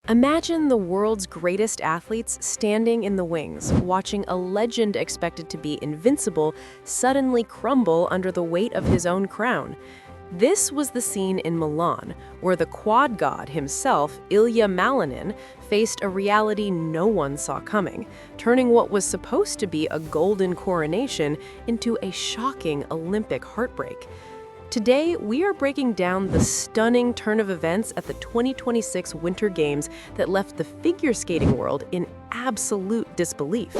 Imagine the world's greatest athletes standing in the wings, watching a legend expected to be invincible suddenly crumble under the weight of his own crown. This was the scene in Milan, where the quad god himself, Ilya Malinin, faced a reality no one saw coming, turning what was supposed to be a golden coronation into a shocking Olympic heartbreak. Today, we are breaking down the stunning turn of events at the 2026 Winter Games that left the figure skating world in absolute disbelief.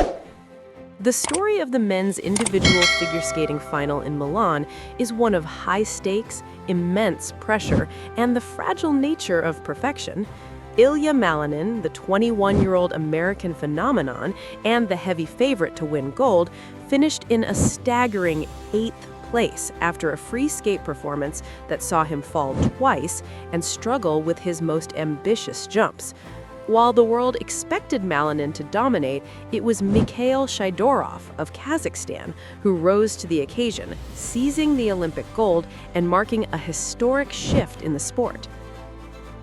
The story of the men's individual figure skating final in Milan is one of high stakes, immense pressure, and the fragile nature of perfection. Ilya Malinin, the 21-year-old American phenomenon and the heavy favorite to win gold, finished in a staggering 8th place after a free skate performance that saw him fall twice and struggle with his most ambitious jumps. While the world expected Malinin to dominate, it was Mikhail Shidorov of Kazakhstan who rose to the occasion, seizing the Olympic gold and marking a historic shift in the sport.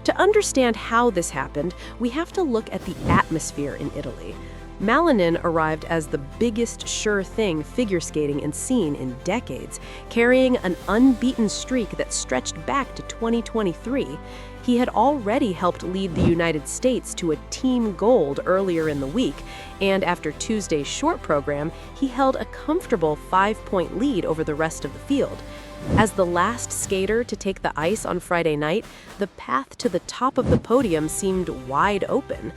To understand how this happened, we have to look at the atmosphere in Italy. Malinin arrived as the biggest sure thing figure skating has seen in decades, carrying an unbeaten streak that stretched back to 2023. He had already helped lead the United States to a team gold earlier in the week, and after Tuesday's short program, he held a comfortable 5-point lead over the rest of the field. As the last skater to take the ice on Friday night, the path to the top of the podium seemed wide open.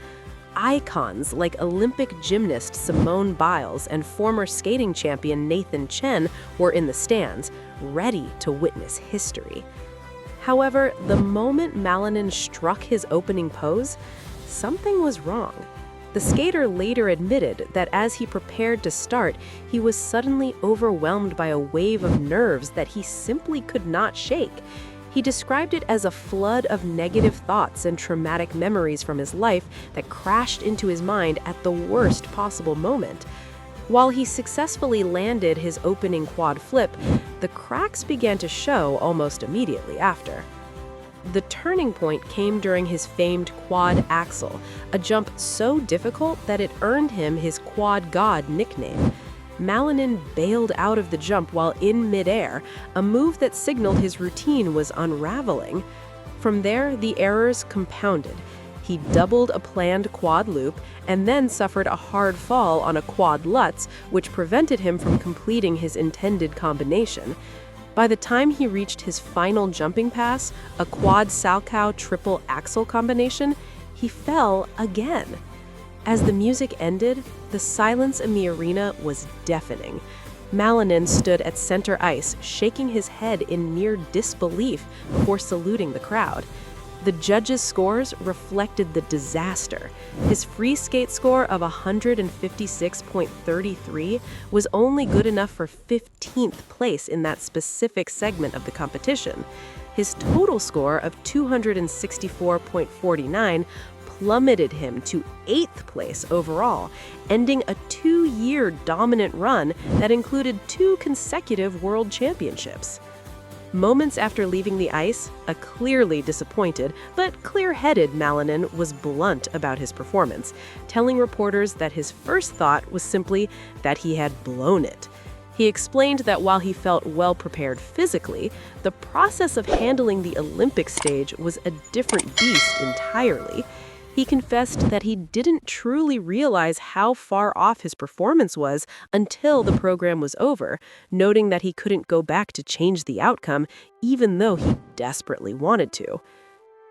Icons like Olympic gymnast Simone Biles and former skating champion Nathan Chen were in the stands, ready to witness history. However, the moment Malinin struck his opening pose, something was wrong. The skater later admitted that as he prepared to start, he was suddenly overwhelmed by a wave of nerves that he simply could not shake. He described it as a flood of negative thoughts and traumatic memories from his life that crashed into his mind at the worst possible moment. While he successfully landed his opening quad flip, the cracks began to show almost immediately after. The turning point came during his famed quad axel, a jump so difficult that it earned him his quad god nickname. Malinin bailed out of the jump while in midair, a move that signaled his routine was unraveling. From there, the errors compounded. He doubled a planned quad loop and then suffered a hard fall on a quad lutz, which prevented him from completing his intended combination. By the time he reached his final jumping pass, a quad Salchow triple axel combination, he fell again. As the music ended, the silence in the arena was deafening. Malinin stood at center ice, shaking his head in near disbelief before saluting the crowd. The judges' scores reflected the disaster. His free skate score of 156.33 was only good enough for 15th place in that specific segment of the competition. His total score of 264.49 plummeted him to 8th place overall, ending a 2-year dominant run that included 2 consecutive world championships. Moments after leaving the ice, a clearly disappointed but clear-headed Malinin was blunt about his performance, telling reporters that his first thought was simply that he had blown it. He explained that while he felt well prepared physically, the process of handling the Olympic stage was a different beast entirely. He confessed that he didn't truly realize how far off his performance was until the program was over, noting that he couldn't go back to change the outcome, even though he desperately wanted to.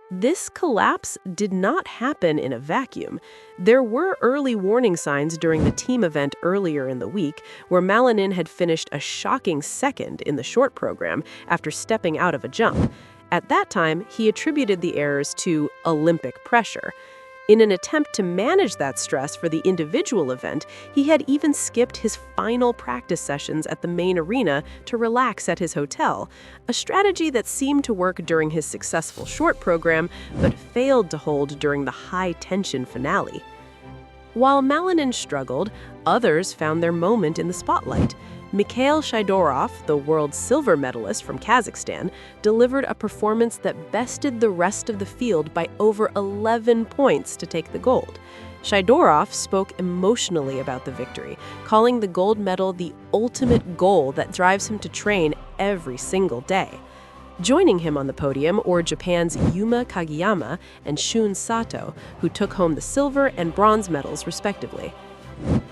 This collapse did not happen in a vacuum. There were early warning signs during the team event earlier in the week, where Malinin had finished a shocking second in the short program after stepping out of a jump. At that time, he attributed the errors to Olympic pressure. In an attempt to manage that stress for the individual event, he had even skipped his final practice sessions at the main arena to relax at his hotel, a strategy that seemed to work during his successful short program, but failed to hold during the high-tension finale. While Malinin struggled, others found their moment in the spotlight. Mikhail Shaidorov, the world silver medalist from Kazakhstan, delivered a performance that bested the rest of the field by over 11 points to take the gold. Shaidorov spoke emotionally about the victory, calling the gold medal the ultimate goal that drives him to train every single day. Joining him on the podium were Japan's Yuma Kageyama and Shun Sato, who took home the silver and bronze medals respectively.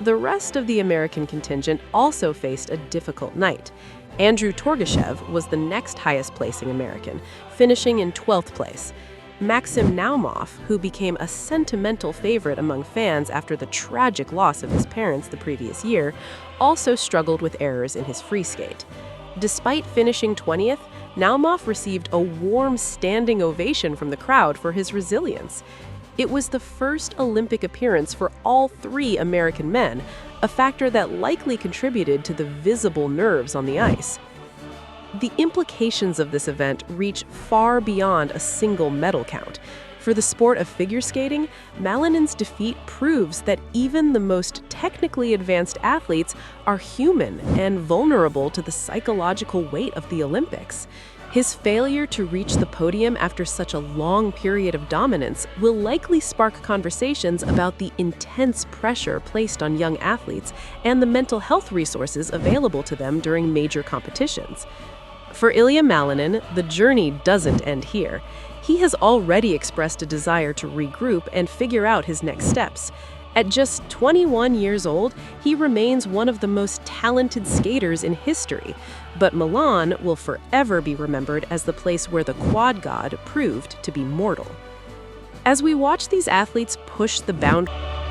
The rest of the American contingent also faced a difficult night. Andrew Torgashev was the next highest-placing American, finishing in 12th place. Maxim Naumov, who became a sentimental favorite among fans after the tragic loss of his parents the previous year, also struggled with errors in his free skate. Despite finishing 20th, Naumov received a warm standing ovation from the crowd for his resilience. It was the first Olympic appearance for all three American men, a factor that likely contributed to the visible nerves on the ice. The implications of this event reach far beyond a single medal count. For the sport of figure skating, Malinin's defeat proves that even the most technically advanced athletes are human and vulnerable to the psychological weight of the Olympics. His failure to reach the podium after such a long period of dominance will likely spark conversations about the intense pressure placed on young athletes and the mental health resources available to them during major competitions. For Ilya Malinin, the journey doesn't end here. He has already expressed a desire to regroup and figure out his next steps. At just 21 years old, he remains one of the most talented skaters in history, but Milan will forever be remembered as the place where the quad god proved to be mortal. As we watch these athletes push the boundaries